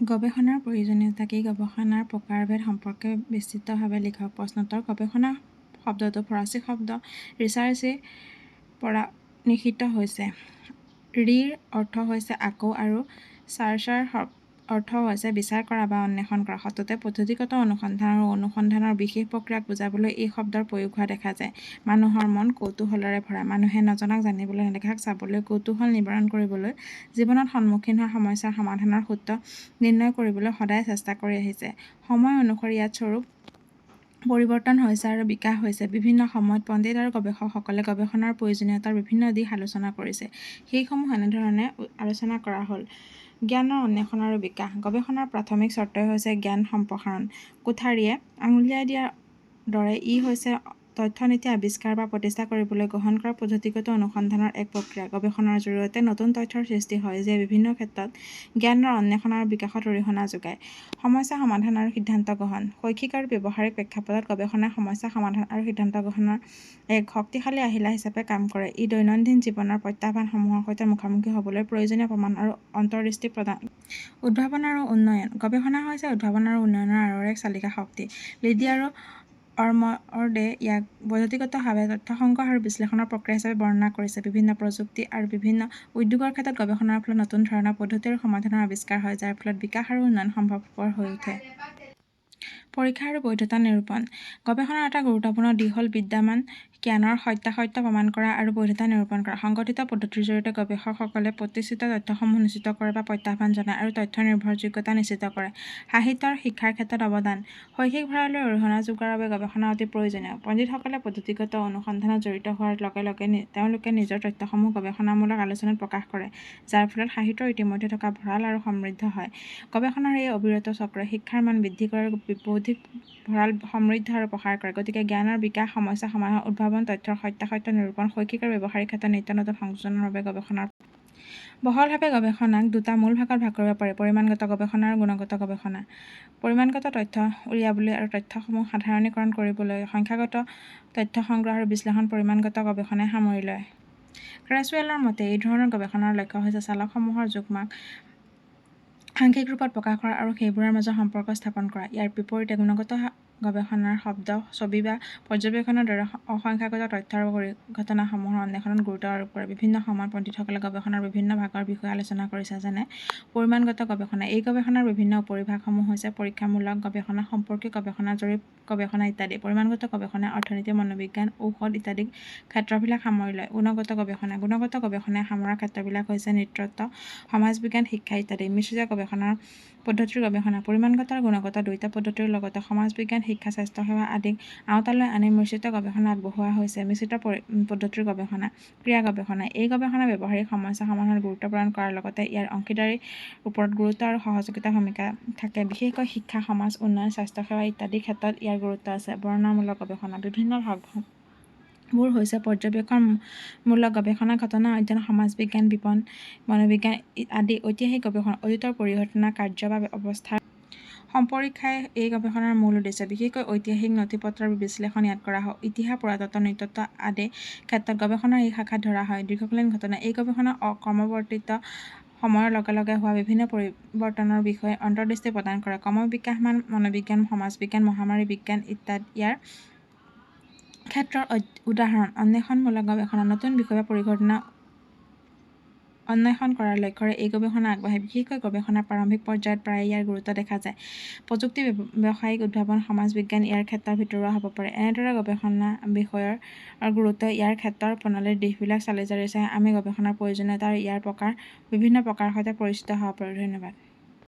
গৱেষণাৰ প্ৰয়োজনীয়তা কি? গৱেষণাৰ প্ৰকাৰভেদ সম্পৰ্কে বিস্তৃতভাৱে লিখক। প্ৰশ্নোত্তৰ: গৱেষণা শব্দটো ফৰাচী শব্দ ৰিচাৰ্চে পৰা নিহিত হৈছে। ৰিৰ অৰ্থ হৈছে আকৌ আৰু চাৰ্চাৰ অৰ্থ হৈছে বিচাৰ কৰা বা অন্বেষণ কৰা। সততে পদ্ধতিগত অনুসন্ধান আৰু অনুসন্ধানৰ বিশেষ প্ৰক্ৰিয়াক বুজাবলৈ এই শব্দৰ প্ৰয়োগ হোৱা দেখা যায়। মানুহৰ মন কৌতূহলেৰে ভৰা। মানুহে নজনাক জানিবলৈ, নেদেখাক চাবলৈ, কৌতূহল নিবাৰণ কৰিবলৈ, জীৱনত সন্মুখীন হোৱা সমস্যাৰ সমাধানৰ সূত্ৰ নিৰ্ণয় কৰিবলৈ সদায় চেষ্টা কৰি আহিছে। সময় অনুসৰি ইয়াত স্বৰূপ পৰিৱৰ্তন হৈছে আৰু বিকাশ হৈছে। বিভিন্ন সময়ত পণ্ডিত আৰু গৱেষকসকলে গৱেষণাৰ প্ৰয়োজনীয়তাৰ বিভিন্ন দিশ আলোচনা কৰিছে। সেইসমূহ এনেধৰণে আলোচনা কৰা হ'ল: জ্ঞানৰ অন্বেষণ আৰু বিকাশ। গৱেষণাৰ প্ৰাথমিক চৰ্তই হৈছে জ্ঞান সম্প্ৰসাৰণ। কোঠাৰীয়ে আঙুলিয়াই দিয়াৰ দৰে ই হৈছে তথ্যনীতি আৱিষ্কাৰ বা প্ৰতিষ্ঠা কৰিবলৈ গ্ৰহণ কৰা পদ্ধতিগত অনুসন্ধানৰ এক প্ৰক্ৰিয়া। গৱেষণাৰ জৰিয়তে নতুন তথ্যৰ সৃষ্টি হয় যিয়ে বিভিন্ন ক্ষেত্ৰত জ্ঞানৰ অন্বেষণ আৰু বিকাশত অৰিহণা যোগায়। সমস্যা সমাধান আৰু সিদ্ধান্ত গ্ৰহণ। শৈক্ষিক আৰু ব্যৱহাৰিক প্ৰেক্ষাপটত গৱেষণাই সমস্যা সমাধান আৰু সিদ্ধান্ত গ্ৰহণৰ এক শক্তিশালী আহিলা হিচাপে কাম কৰে। ই দৈনন্দিন জীৱনৰ প্ৰত্যাহ্বানসমূহৰ সৈতে মুখামুখি হ'বলৈ প্ৰয়োজনীয় প্ৰমাণ আৰু অন্তৰ্দৃষ্টি প্ৰদান কৰে। উদ্ভাৱন আৰু উন্নয়ন। গৱেষণা হৈছে উদ্ভাৱন আৰু উন্নয়নৰ আঁৰৰ এক চালিকা শক্তি। লিডি আৰু অৰ্মৰ্ডে ইয়াক পদ্ধতিগতভাৱে তথ্য সংগ্ৰহ আৰু বিশ্লেষণৰ প্ৰক্ৰিয়া হিচাপে বৰ্ণনা কৰিছে। বিভিন্ন প্ৰযুক্তি আৰু বিভিন্ন উদ্যোগৰ ক্ষেত্ৰত গৱেষণাৰ ফলত নতুন ধৰণৰ পদ্ধতি আৰু সমাধানৰ আৱিষ্কাৰ হয়, যাৰ ফলত বিকাশ আৰু উন্নয়ন সম্ভৱপৰ হৈ উঠে। পৰীক্ষা আৰু বৈধতা নিৰূপণ। গৱেষণাৰ এটা গুৰুত্বপূৰ্ণ দিশ হ'ল বিদ্যমান জ্ঞানৰ সত্যাসত্য প্ৰমাণ কৰা আৰু বৈধতা নিৰূপণ কৰা। সংগঠিত পদ্ধতিৰ জৰিয়তে গৱেষকসকলে প্ৰতিষ্ঠিত তথ্যসমূহ নিশ্চিত কৰে বা প্ৰত্যাহ্বান জনায় আৰু তথ্যৰ নিৰ্ভৰযোগ্যতা নিশ্চিত কৰে। সাহিত্য আৰু শিক্ষাৰ ক্ষেত্ৰত অৱদান। শৈক্ষিক ভঁৰালৈ অৰিহণা যোগোৱাৰ বাবে গৱেষণা অতি প্ৰয়োজনীয়। পণ্ডিতসকলে পদ্ধতিগত অনুসন্ধানত জড়িত হোৱাৰ লগে লগে তেওঁলোকে নিজৰ তথ্যসমূহ গৱেষণামূলক আলোচনাত প্ৰকাশ কৰে, যাৰ ফলত সাহিত্যৰ ইতিমধ্যে থকা ভঁৰাল আৰু সমৃদ্ধ হয়। গৱেষণাৰ এই অবিৰত চক্ৰই শিক্ষাৰ মান বৃদ্ধি কৰে আৰু বৌদ্ধিক ভঁৰাল সমৃদ্ধ আৰু প্ৰসাৰ কৰে। গতিকে জ্ঞানৰ বিকাশ, সমস্যা সমাধান, উদ্ভাৱন, তথ্যৰ সত্যাসত্য নিৰূপণ, শৈক্ষিক আৰু ব্যৱহাৰিক ক্ষেত্ৰত নিত্য নতুন সংযোজনৰ বাবে গৱেষণাৰ বহলভাৱে গৱেষণাক দুটা মূল ভাগত ভাগ কৰিব পাৰি: পৰিমাণগত গৱেষণা আৰু গুণগত গৱেষণা। পৰিমাণগত তথ্য উলিয়াবলৈ আৰু তথ্যসমূহ সাধাৰণীকৰণ কৰিবলৈ সংখ্যাগত তথ্য সংগ্ৰহ আৰু বিশ্লেষণ পৰিমাণগত গৱেষণাই সামৰি লয়। ক্ৰেছৱেলৰ মতে, এই ধৰণৰ গৱেষণাৰ লক্ষ্য হৈছে চালকসমূহৰ যুগ্মাক সাংখ্যিক ৰূপত প্ৰকাশ কৰা আৰু সেইবোৰৰ মাজত সম্পৰ্ক স্থাপন কৰা। ইয়াৰ বিপৰীতে গুণগত গৱেষণাৰ শব্দ, ছবি বা পৰ্যবেক্ষণৰ দৰে অসংখ্যাগত তথ্য আৰু ঘটনাসমূহৰ অন্বেষণত গুৰুত্ব আৰোপ কৰে। বিভিন্ন সময়ত পণ্ডিতসকলে গৱেষণাৰ বিভিন্ন ভাগৰ বিষয়ে আলোচনা কৰিছে, যেনে পৰিমাণগত গৱেষণা। এই গৱেষণাৰ বিভিন্ন উপবিভাগসমূহ হৈছে পৰীক্ষামূলক গৱেষণা, সম্পৰ্কীয় গৱেষণা, জৰীপ গৱেষণা ইত্যাদি। পৰিমাণগত গৱেষণাই অৰ্থনীতি, মনোবিজ্ঞান, ঔষধ ইত্যাদি ক্ষেত্ৰবিলাক সামৰি লয়। গুণগত গৱেষণা। গুণগত গৱেষণাই সামৰা ক্ষেত্ৰবিলাক হৈছে নৃতত্ব, সমাজবিজ্ঞান, শিক্ষা ইত্যাদি। মিশ্ৰিত গৱেষণাৰ পদ্ধতিৰ গৱেষণা। পৰিমাণগত আৰু গুণগত দুয়োটা পদ্ধতিৰ লগতে সমাজবিজ্ঞান, শিক্ষা, স্বাস্থ্যসেৱা আদিক আওতালৈ আনি মিশ্ৰিত গৱেষণা আগবঢ়োৱা হৈছে। মিশ্ৰিত পদ্ধতিৰ গৱেষণা। ক্ৰিয়া গৱেষণা। এই গৱেষণাই ব্যৱহাৰিক সমস্যা সমাধানত গুৰুত্ব প্ৰদান কৰাৰ লগতে ইয়াৰ অংশীদাৰীৰ ওপৰত গুৰুত্ব আৰু সহযোগিতাৰ ভূমিকা থাকে। বিশেষকৈ শিক্ষা, সমাজ উন্নয়ন, স্বাস্থ্যসেৱা ইত্যাদি ক্ষেত্ৰত ইয়াৰ গুৰুত্ব আছে। বৰ্ণনামূলক গৱেষণা। বিভিন্ন ভাগবোৰ হৈছে পৰ্যবেক্ষণমূলক গৱেষণা, ঘটনা অধ্যয়ন, সমাজবিজ্ঞান, বিপণন, মনোবিজ্ঞান আদি। ঐতিহাসিক গৱেষণা। অতীতৰ পৰিঘটনা, কাৰ্য বা অৱস্থাৰ সম্পৰীক্ষাই এই গৱেষণাৰ মূল উদ্দেশ্য। বিশেষকৈ ঐতিহাসিক নথিপত্ৰৰ বিশ্লেষণ ইয়াত কৰা হয়। ইতিহাস, পুৰাতত্ত্ব, নৃতত্ব আদি ক্ষেত্ৰত গৱেষণাৰ এই শাখাত ধৰা হয়। দীৰ্ঘকালীন ঘটনা। এই গৱেষণাই ক্ৰমৱৰ্তীত সময়ৰ লগে লগে হোৱা বিভিন্ন পৰিৱৰ্তনৰ বিষয়ে অন্তৰ্দৃষ্টি প্ৰদান কৰে। ক্ৰমবিকাশমান মনোবিজ্ঞান, সমাজবিজ্ঞান, মহামাৰী বিজ্ঞান ইয়াৰ ক্ষেত্ৰৰ উদাহৰণ। অন্বেষণমূলক গৱেষণা। নতুন বিষয় বা পৰিঘটনা অন্বেষণ কৰাৰ লক্ষ্যৰে এই গৱেষণা আগবাঢ়ে। বিশেষকৈ গৱেষণাৰ প্ৰাৰম্ভিক পৰ্যায়ত প্ৰায়ে ইয়াৰ গুৰুত্ব দেখা যায়। প্ৰযুক্তি, ব্যৱসায়িক উদ্ভাৱন, সমাজ বিজ্ঞান ইয়াৰ ক্ষেত্ৰৰ ভিতৰুৱা হ'ব পাৰে। এনেদৰে গৱেষণা বিষয়ৰ গুৰুত্ব, ইয়াৰ ক্ষেত্ৰ আৰু প্ৰণালীৰ দিশবিলাক চালি জাৰি চাই আমি গৱেষণাৰ প্ৰয়োজনীয়তা আৰু ইয়াৰ বিভিন্ন প্ৰকাৰৰ সৈতে পৰিচিত হ'ব পাৰোঁ। ধন্যবাদ।